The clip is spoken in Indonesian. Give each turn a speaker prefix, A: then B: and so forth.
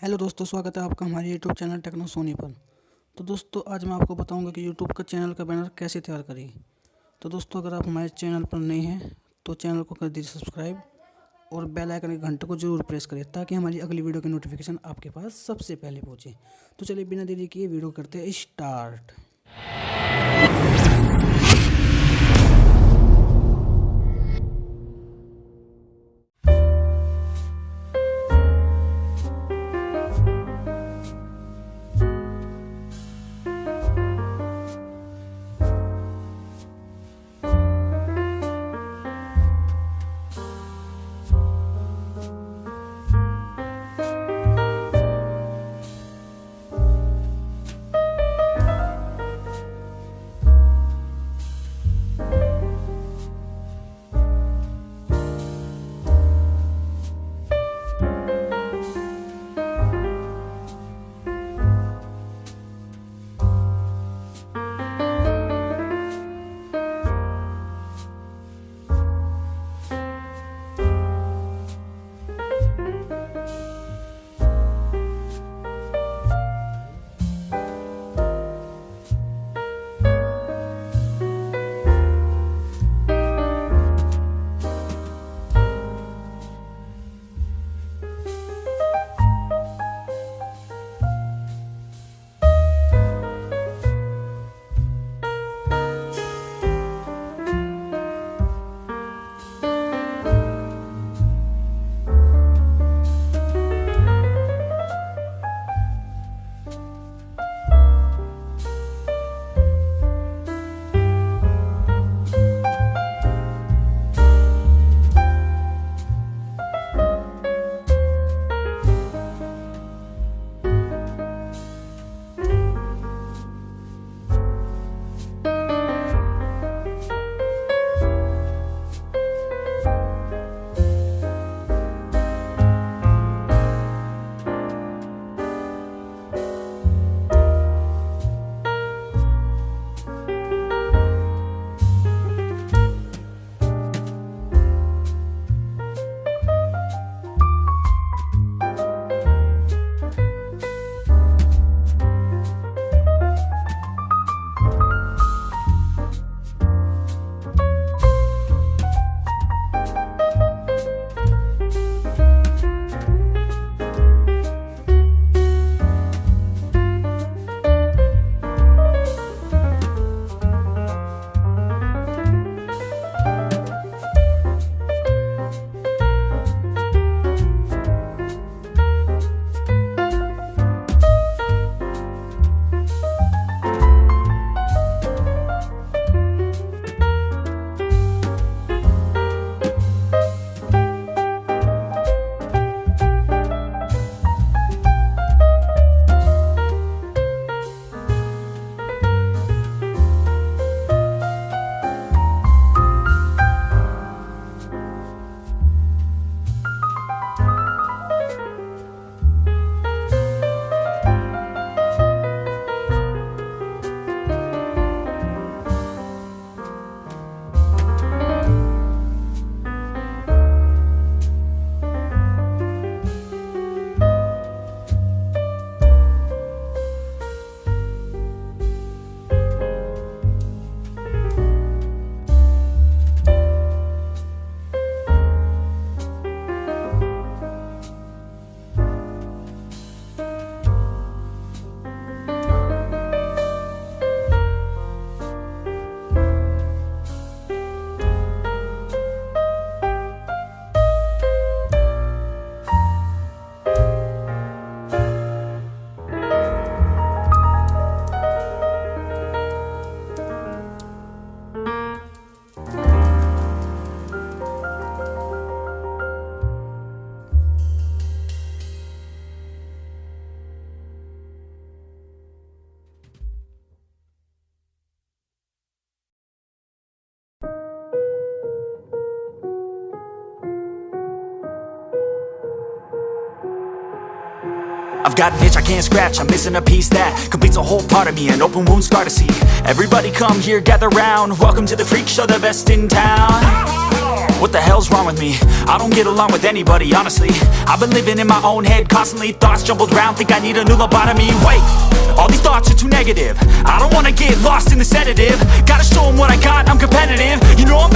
A: हेलो दोस्तों, स्वागत है आपका हमारे यूट्यूब चैनल टेक्नो सोनी पर। तो दोस्तों, आज मैं आपको बताऊंगा कि यूट्यूब का चैनल का बैनर कैसे तैयार करें। तो दोस्तों, अगर आप हमारे चैनल पर नए हैं तो चैनल को कर दीजिए सब्सक्राइब और बेल आइकन के घंटे को जरूर प्रेस करें ताकि हमारी अगली वीडियो की नोटिफिकेशन आपके पास सबसे पहले पहुँचे। तो चलिए बिना देरी किए वीडियो करते हैं start.
B: I've got an itch I can't scratch, I'm missing a piece that completes a whole part of me, an open wound scar to see. Everybody come here, gather round, welcome to the freak show, the best in town. What the hell's wrong with me? I don't get along with anybody, honestly. I've been living in my own head constantly. Thoughts jumbled round, think I need a new lobotomy. Wait, all these thoughts are too negative. I don't wanna get lost in the sedative. Gotta show 'em what I got, I'm competitive. You know I'm